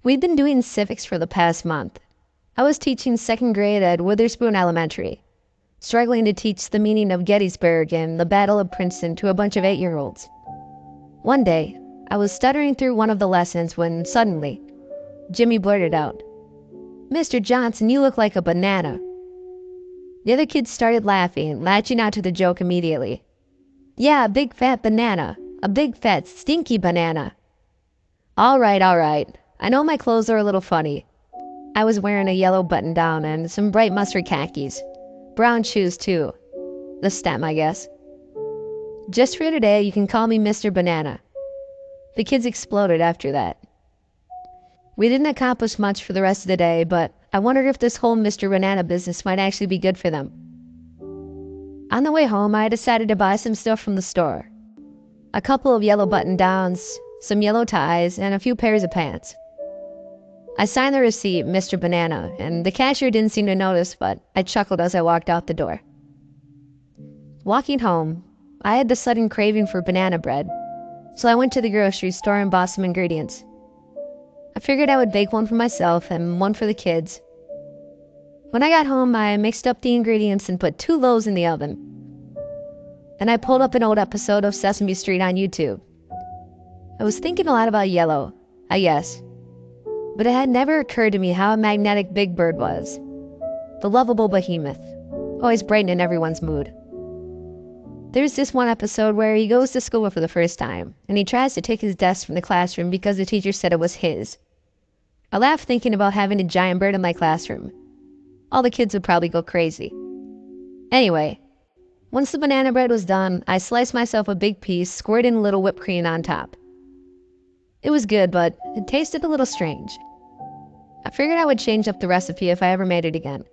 We'd been doing civics for the past month. I was teaching second grade at Witherspoon Elementary, struggling to teach the meaning of Gettysburg and the Battle of Princeton to a bunch of 8-year-olds. One day, I was stuttering through one of the lessons when suddenly, Jimmy blurted out, "Mr. Johnson, you look like a banana." The other kids started laughing, latching out to the joke immediately. "Yeah, a big fat banana. A big fat stinky banana." All right. I know my clothes are a little funny. I was wearing a yellow button-down and some bright mustard khakis. Brown shoes, too. The stem, I guess. "Just for today, you can call me Mr. Banana." The kids exploded after that. We didn't accomplish much for the rest of the day, but I wondered if this whole Mr. Banana business might actually be good for them. On the way home, I decided to buy some stuff from the store. A couple of yellow button-downs, some yellow ties, and a few pairs of pants. I signed the receipt, Mr. Banana, and the cashier didn't seem to notice, but I chuckled as I walked out the door. Walking home, I had the sudden craving for banana bread, so I went to the grocery store and bought some ingredients. I figured I would bake one for myself and one for the kids. When I got home, I mixed up the ingredients and put 2 loaves in the oven. Then I pulled up an old episode of Sesame Street on YouTube. I was thinking a lot about Yellow, I guess, but it had never occurred to me how magnetic Big Bird was. The lovable behemoth, always brightening everyone's mood. There's this one episode where he goes to school for the first time, and he tries to take his desk from the classroom because the teacher said it was his. I laughed thinking about having a giant bird in my classroom. All the kids would probably go crazy. Anyway, once the banana bread was done, I sliced myself a big piece, squirted in a little whipped cream on top. It was good, but it tasted a little strange. I figured I would change up the recipe if I ever made it again.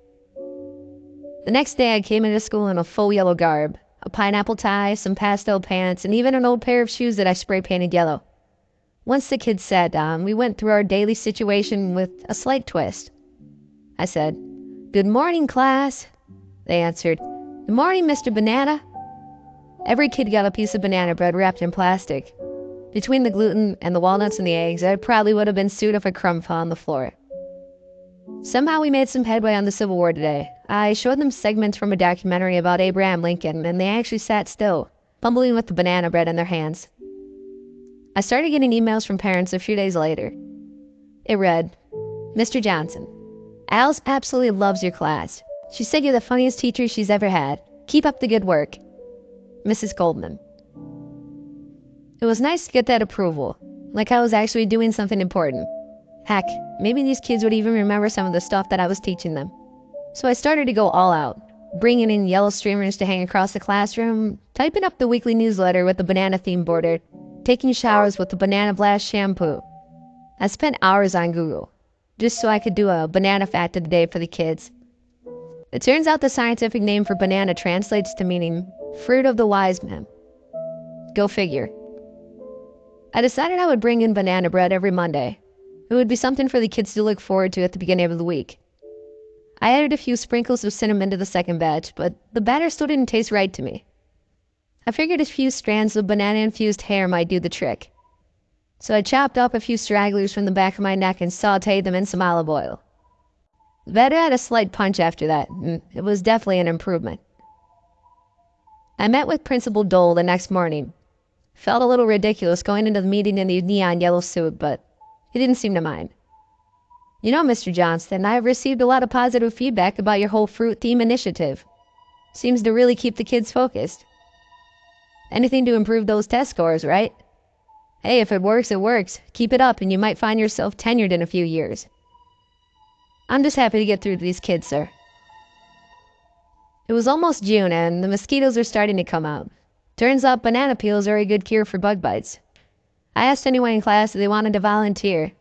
The next day I came into school in a full yellow garb, a pineapple tie, some pastel pants, and even an old pair of shoes that I spray painted yellow. Once the kids sat down, we went through our daily situation with a slight twist. I said, "Good morning, class." They answered, "Good morning, Mr. Banana." Every kid got a piece of banana bread wrapped in plastic. Between the gluten and the walnuts and the eggs, I probably would have been sued if a crumb fell on the floor. Somehow we made some headway on the Civil War today. I showed them segments from a documentary about Abraham Lincoln, and they actually sat still, fumbling with the banana bread in their hands. I started getting emails from parents a few days later. It read, "Mr. Johnson, Alice absolutely loves your class. She said you're the funniest teacher she's ever had. Keep up the good work. Mrs. Goldman." It was nice to get that approval, like I was actually doing something important. Heck, maybe these kids would even remember some of the stuff that I was teaching them. So I started to go all out, bringing in yellow streamers to hang across the classroom, typing up the weekly newsletter with the banana theme border, taking showers with the Banana Blast shampoo. I spent hours on Google, just so I could do a banana fact of the day for the kids. It turns out the scientific name for banana translates to meaning fruit of the wise man. Go figure. I decided I would bring in banana bread every Monday. It would be something for the kids to look forward to at the beginning of the week. I added a few sprinkles of cinnamon to the second batch, but the batter still didn't taste right to me. I figured a few strands of banana-infused hair might do the trick. So I chopped up a few stragglers from the back of my neck and sauteed them in some olive oil. The batter had a slight punch after that, and it was definitely an improvement. I met with Principal Dole the next morning. Felt a little ridiculous going into the meeting in the neon yellow suit, but he didn't seem to mind. "You know, Mr. Johnston, I have received a lot of positive feedback about your whole fruit theme initiative. Seems to really keep the kids focused. Anything to improve those test scores, right? Hey, if it works, it works. Keep it up and you might find yourself tenured in a few years." I'm just happy to get through to these kids, sir. It was almost June and the mosquitoes are starting to come out. Turns out banana peels are a good cure for bug bites. I asked anyone in class if they wanted to volunteer.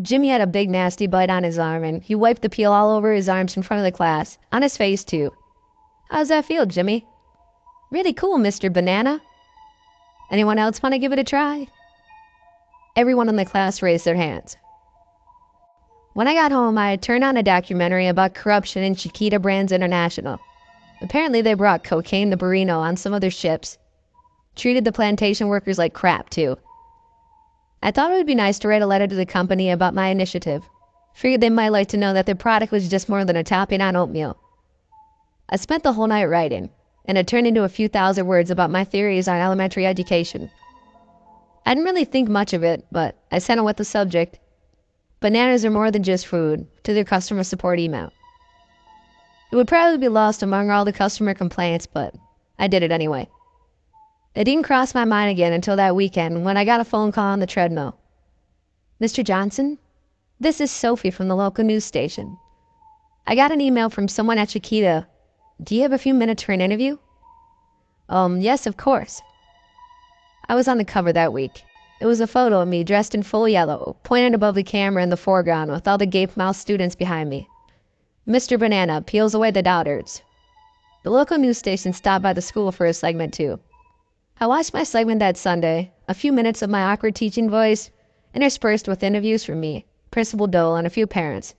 Jimmy had a big nasty bite on his arm and he wiped the peel all over his arms in front of the class, on his face too. "How's that feel, Jimmy?" "Really cool, Mr. Banana." "Anyone else want to give it a try?" Everyone in the class raised their hands. When I got home, I turned on a documentary about corruption in Chiquita Brands International. Apparently they brought cocaine to Burrino on some of their ships. Treated the plantation workers like crap too. I thought it would be nice to write a letter to the company about my initiative. Figured they might like to know that their product was just more than a topping on oatmeal. I spent the whole night writing, and it turned into a few thousand words about my theories on elementary education. I didn't really think much of it, but I sent it with the subject, "Bananas are more than just food," to their customer support email. It would probably be lost among all the customer complaints, but I did it anyway. It didn't cross my mind again until that weekend when I got a phone call on the treadmill. "Mr. Johnson, this is Sophie from the local news station. I got an email from someone at Chiquita. Do you have a few minutes for an interview?" Yes, of course. I was on the cover that week. It was a photo of me dressed in full yellow, pointed above the camera in the foreground with all the gape-mouthed students behind me. Mr. Banana peels away the doubters. The local news station stopped by the school for a segment too. I watched my segment that Sunday, a few minutes of my awkward teaching voice, interspersed with interviews from me, Principal Dole, and a few parents.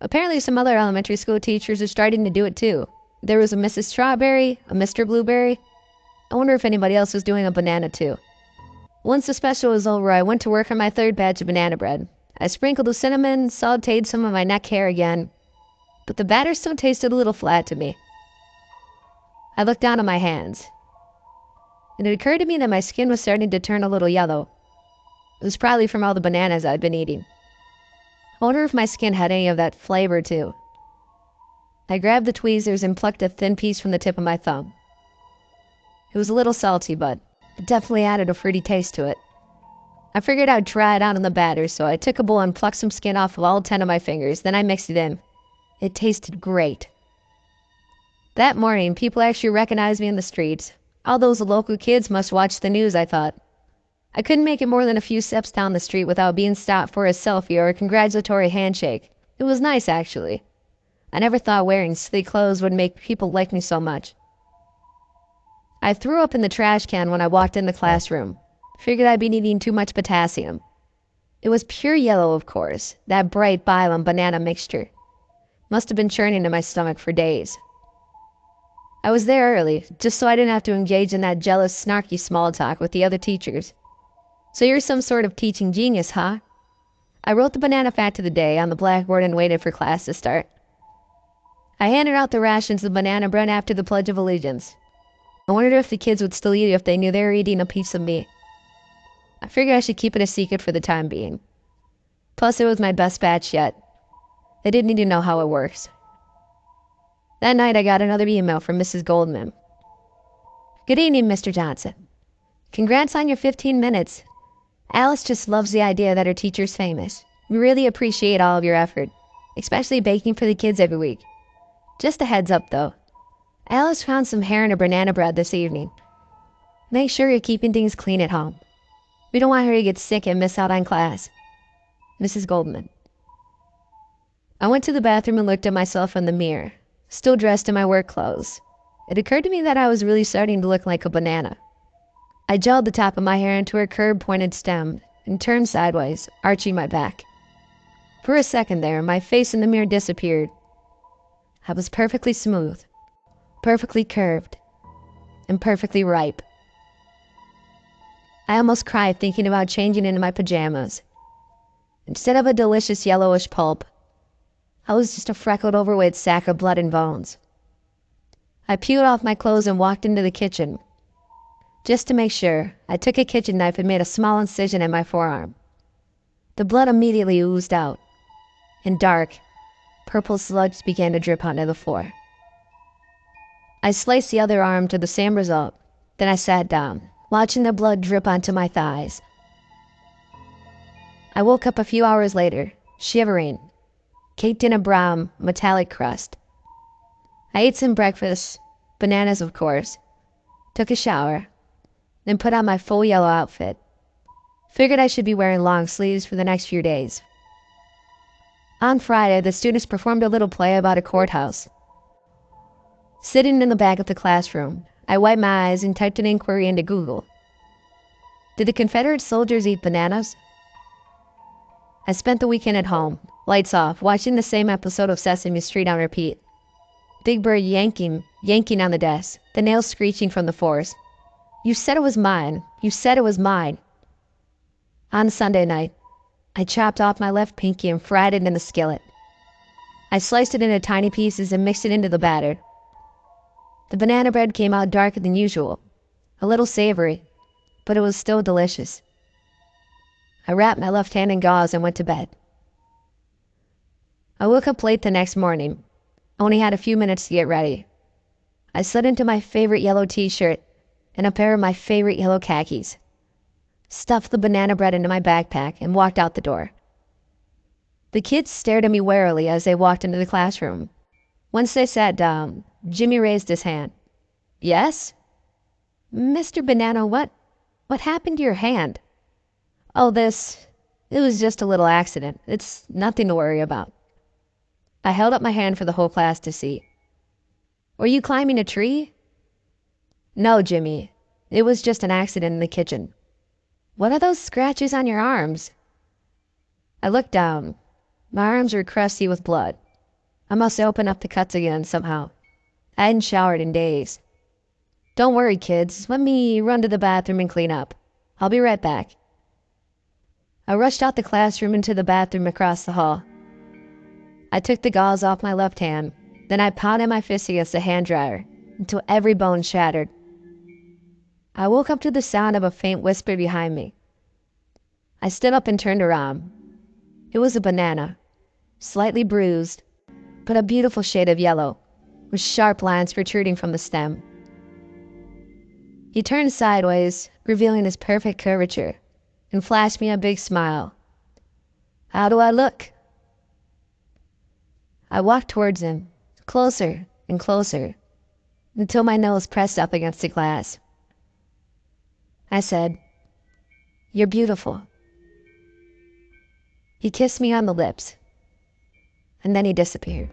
Apparently some other elementary school teachers are starting to do it too. There was a Mrs. Strawberry, a Mr. Blueberry. I wonder if anybody else was doing a banana too. Once the special was over, I went to work on my third batch of banana bread. I sprinkled the cinnamon, sauteed some of my neck hair again, but the batter still tasted a little flat to me. I looked down at my hands, and it occurred to me that my skin was starting to turn a little yellow. It was probably from all the bananas I'd been eating. I wonder if my skin had any of that flavor too. I grabbed the tweezers and plucked a thin piece from the tip of my thumb. It was a little salty, but it definitely added a fruity taste to it. I figured I'd try it out in the batter, so I took a bowl and plucked some skin off of all 10 of my fingers, then I mixed it in. It tasted great. That morning, people actually recognized me in the streets. All those local kids must watch the news, I thought. I couldn't make it more than a few steps down the street without being stopped for a selfie or a congratulatory handshake. It was nice, actually. I never thought wearing sleek clothes would make people like me so much. I threw up in the trash can when I walked in the classroom. Figured I'd been eating too much potassium. It was pure yellow, of course, that bright bile and banana mixture. Must have been churning in my stomach for days. I was there early, just so I didn't have to engage in that jealous, snarky small talk with the other teachers. "So you're some sort of teaching genius, huh?" I wrote the banana fact of the day on the blackboard and waited for class to start. I handed out the rations of banana bread after the Pledge of Allegiance. I wondered if the kids would still eat it if they knew they were eating a piece of me. I figured I should keep it a secret for the time being. Plus, it was my best batch yet. They didn't need to know how it works. That night, I got another email from Mrs. Goldman. "Good evening, Mr. Johnson. Congrats on your 15 minutes. Alice just loves the idea that her teacher's famous. We really appreciate all of your effort, especially baking for the kids every week. Just a heads up, though. Alice found some hair in her banana bread this evening. Make sure you're keeping things clean at home. We don't want her to get sick and miss out on class. Mrs. Goldman." I went to the bathroom and looked at myself in the mirror, still dressed in my work clothes. It occurred to me that I was really starting to look like a banana. I gelled the top of my hair into a curved-pointed stem and turned sideways, arching my back. For a second there, my face in the mirror disappeared. I was perfectly smooth, perfectly curved, and perfectly ripe. I almost cried thinking about changing into my pajamas. Instead of a delicious yellowish pulp, I was just a freckled, overweight sack of blood and bones. I peeled off my clothes and walked into the kitchen. Just to make sure, I took a kitchen knife and made a small incision in my forearm. The blood immediately oozed out, and dark, purple sludge began to drip onto the floor. I sliced the other arm to the same result. Then I sat down, watching the blood drip onto my thighs. I woke up a few hours later, shivering, caked in a brown, metallic crust. I ate some breakfast, bananas of course, took a shower, then put on my full yellow outfit. Figured I should be wearing long sleeves for the next few days. On Friday, the students performed a little play about a courthouse. Sitting in the back of the classroom, I wiped my eyes and typed an inquiry into Google. Did the Confederate soldiers eat bananas? I spent the weekend at home, lights off, watching the same episode of Sesame Street on repeat. Big Bird yanking on the desk, the nails screeching from the force. "You said it was mine. You said it was mine." On Sunday night, I chopped off my left pinky and fried it in the skillet. I sliced it into tiny pieces and mixed it into the batter. The banana bread came out darker than usual, a little savory, but it was still delicious. I wrapped my left hand in gauze and went to bed. I woke up late the next morning. I only had a few minutes to get ready. I slid into my favorite yellow t-shirt and a pair of my favorite yellow khakis, stuffed the banana bread into my backpack, and walked out the door. The kids stared at me warily as they walked into the classroom. Once they sat down, Jimmy raised his hand. "Yes?" "Mr. Banana, what happened to your hand?" "Oh, it was just a little accident. It's nothing to worry about." I held up my hand for the whole class to see. "Were you climbing a tree?" "No, Jimmy. It was just an accident in the kitchen." "What are those scratches on your arms?" I looked down. My arms were crusty with blood. I must open up the cuts again somehow. I hadn't showered in days. "Don't worry, kids. Let me run to the bathroom and clean up. I'll be right back." I rushed out the classroom into the bathroom across the hall. I took the gauze off my left hand, then I pounded my fist against the hand dryer until every bone shattered. I woke up to the sound of a faint whisper behind me. I stood up and turned around. It was a banana, slightly bruised, but a beautiful shade of yellow, with sharp lines protruding from the stem. He turned sideways, revealing his perfect curvature, and flashed me a big smile. "How do I look?" I walked towards him, closer and closer, until my nose pressed up against the glass. I said, "You're beautiful." He kissed me on the lips, and then he disappeared.